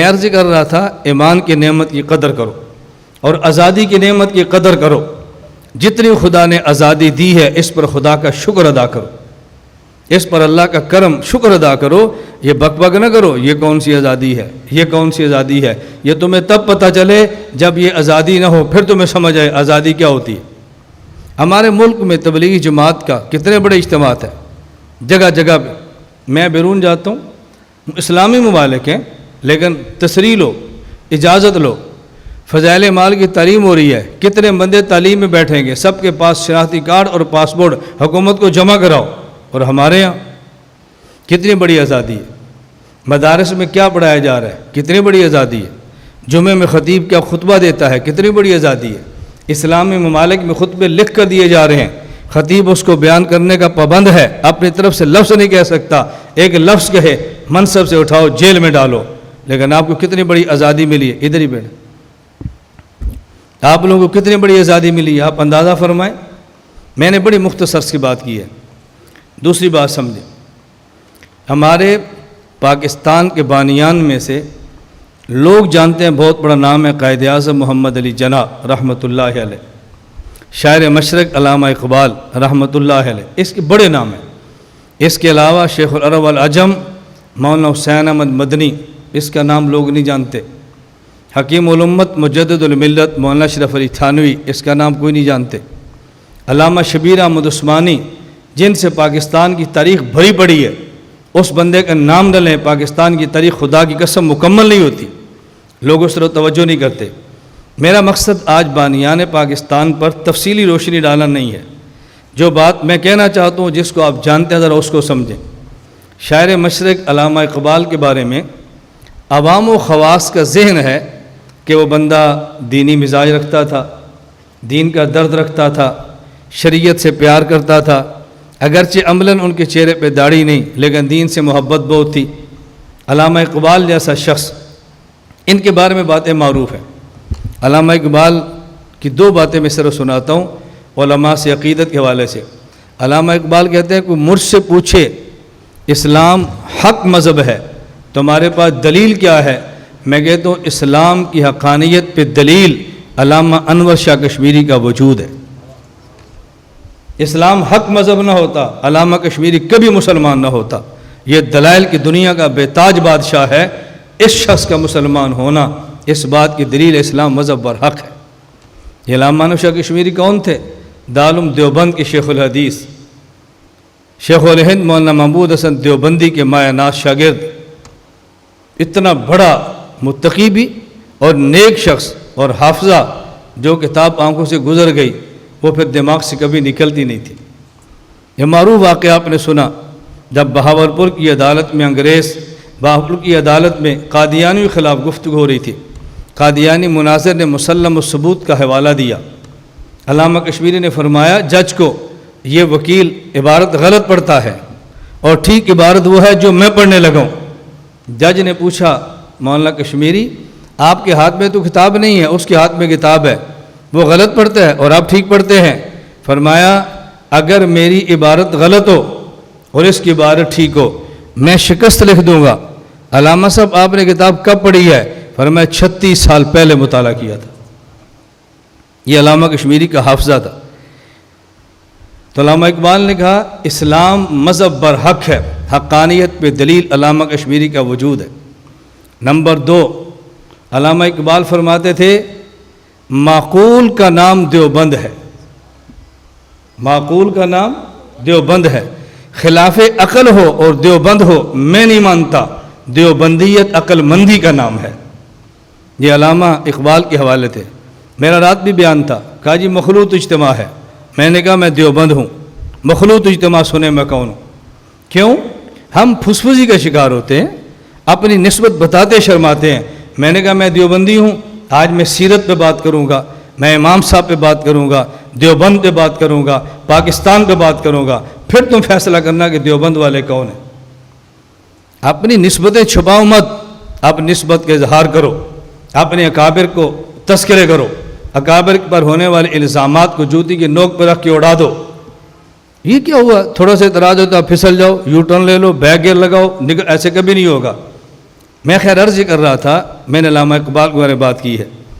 عرض کر رہا تھا ایمان کی نعمت کی قدر کرو اور آزادی کی نعمت کی قدر کرو. جتنی خدا نے آزادی دی ہے اس پر خدا کا شکر ادا کرو, اس پر اللہ کا کرم شکر ادا کرو. یہ بک بک نہ کرو یہ کون سی آزادی ہے, یہ کون سی آزادی ہے. یہ تمہیں تب پتہ چلے جب یہ آزادی نہ ہو, پھر تمہیں سمجھ آئے آزادی کیا ہوتی ہے. ہمارے ملک میں تبلیغی جماعت کا کتنے بڑے اجتماعات ہیں جگہ جگہ پہ. میں بیرون جاتا ہوں, اسلامی ممالک ہیں لیکن تصریح لو, اجازت لو, فضائل مال کی تعلیم ہو رہی ہے. کتنے بندے تعلیم میں بیٹھیں گے, سب کے پاس شناختی کارڈ اور پاسپورٹ, حکومت کو جمع کراؤ. اور ہمارے یہاں کتنی بڑی آزادی ہے. مدارس میں کیا پڑھایا جا رہا ہے, کتنی بڑی آزادی ہے. جمعے میں خطیب کیا خطبہ دیتا ہے, کتنی بڑی آزادی ہے. اسلامی ممالک میں خطبے لکھ کر دیے جا رہے ہیں, خطیب اس کو بیان کرنے کا پابند ہے, اپنی طرف سے لفظ نہیں کہہ سکتا. ایک لفظ کہے منصب سے اٹھاؤ جیل میں ڈالو. لیکن آپ کو کتنی بڑی آزادی ملی ہے. ادھر ہی بیٹھے, آپ لوگوں کو کتنی بڑی آزادی ملی ہے, آپ اندازہ فرمائیں. میں نے بڑی مختصر سی بات کی ہے. دوسری بات سمجھیں, ہمارے پاکستان کے بانیان میں سے لوگ جانتے ہیں, بہت بڑا نام ہے قائد اعظم محمد علی جناح رحمۃ اللہ علیہ, شاعر مشرق علامہ اقبال رحمۃ اللہ علیہ, اس کے بڑے نام ہیں. اس کے علاوہ شیخ العرب والعجم مولانا حسین احمد مدنی, اس کا نام لوگ نہیں جانتے. حکیم الامت مجدد الملت مولانا اشرف علی تھانوی, اس کا نام کوئی نہیں جانتے. علامہ شبیر احمد عثمانی, جن سے پاکستان کی تاریخ بھری پڑی ہے, اس بندے کا نام نہ لیں, پاکستان کی تاریخ خدا کی قسم مکمل نہیں ہوتی. لوگ اس طرح توجہ نہیں کرتے. میرا مقصد آج بانیان پاکستان پر تفصیلی روشنی ڈالنا نہیں ہے. جو بات میں کہنا چاہتا ہوں جس کو آپ جانتے ہیں ذرا اس کو سمجھیں. شاعر مشرق علامہ اقبال کے بارے میں عوام و خواص کا ذہن ہے کہ وہ بندہ دینی مزاج رکھتا تھا, دین کا درد رکھتا تھا, شریعت سے پیار کرتا تھا. اگرچہ عملاً ان کے چہرے پہ داڑھی نہیں لیکن دین سے محبت بہت تھی. علامہ اقبال جیسا شخص, ان کے بارے میں باتیں معروف ہیں. علامہ اقبال کی دو باتیں میں صرف سناتا ہوں علماء سے عقیدت کے حوالے سے. علامہ اقبال کہتے ہیں کہ مجھ سے پوچھے اسلام حق مذہب ہے, تمہارے پاس دلیل کیا ہے؟ میں کہتا ہوں اسلام کی حقانیت پہ دلیل علامہ انور شاہ کشمیری کا وجود ہے. اسلام حق مذہب نہ ہوتا علامہ کشمیری کبھی مسلمان نہ ہوتا. یہ دلائل کی دنیا کا بے تاج بادشاہ ہے. اس شخص کا مسلمان ہونا اس بات کی دلیل اسلام مذہب پر حق ہے. یہ علامہ انور شاہ کشمیری کون تھے؟ دارالعلوم دیوبند کے شیخ الحدیث, شیخ الہند مولانا محمود حسن دیوبندی کے مایہ ناز شاگرد. اتنا بڑا متقی بھی اور نیک شخص اور حافظہ, جو کتاب آنکھوں سے گزر گئی وہ پھر دماغ سے کبھی نکلتی نہیں تھی. یہ معروف واقعہ آپ نے سنا, جب بہاولپور کی عدالت میں بہاولپور کی عدالت میں قادیانیوں کے خلاف گفتگو ہو رہی تھی. قادیانی مناظر نے مسلم الثبوت کا حوالہ دیا. علامہ کشمیری نے فرمایا جج کو یہ وکیل عبارت غلط پڑھتا ہے اور ٹھیک عبارت وہ ہے جو میں پڑھنے لگا ہوں. جج نے پوچھا مولانا کشمیری آپ کے ہاتھ میں تو کتاب نہیں ہے, اس کے ہاتھ میں کتاب ہے, وہ غلط پڑھتا ہے اور آپ ٹھیک پڑھتے ہیں. فرمایا اگر میری عبارت غلط ہو اور اس کی عبارت ٹھیک ہو میں شکست لکھ دوں گا. علامہ صاحب آپ نے کتاب کب پڑھی ہے؟ فرمایا 36 سال پہلے مطالعہ کیا تھا. یہ علامہ کشمیری کا حافظہ تھا. تو علامہ اقبال نے کہا اسلام مذہب بر حق ہے, حقانیت پہ دلیل علامہ کشمیری کا وجود ہے. نمبر 2, علامہ اقبال فرماتے تھے معقول کا نام دیوبند ہے, معقول کا نام دیوبند ہے. خلاف عقل ہو اور دیوبند ہو میں نہیں مانتا, دیوبندیت عقل مندی کا نام ہے. یہ علامہ اقبال کے حوالے تھے. میرا رات بھی بیان تھا, کہا جی مخلوط اجتماع ہے. میں نے کہا میں دیوبند ہوں, مخلوط اجتماع سنے میں کون ہوں. کیوں؟ ہم پھسپھسی کا شکار ہوتے ہیں, اپنی نسبت بتاتے شرماتے ہیں. میں نے کہا میں دیوبندی ہوں, آج میں سیرت پہ بات کروں گا, میں امام صاحب پہ بات کروں گا, دیوبند پہ بات کروں گا, پاکستان پہ بات کروں گا, پھر تم فیصلہ کرنا کہ دیوبند والے کون ہیں. اپنی نسبتیں چھپاؤ مت, اپنی نسبت کا اظہار کرو, اپنے اکابر کو تذکرے کرو, اکابر پر ہونے والے الزامات کو جوتی کے نوک پر رکھ کے اڑا دو. یہ کیا ہوا, تھوڑا سا اعتراض ہوتا پھسل جاؤ, یو ٹرن لے لو, بیک گیئر لگاؤ, ایسے کبھی نہیں ہوگا. میں خیر عرض یہ کر رہا تھا، میں نے علامہ اقبال کے بارے میں بات کی ہے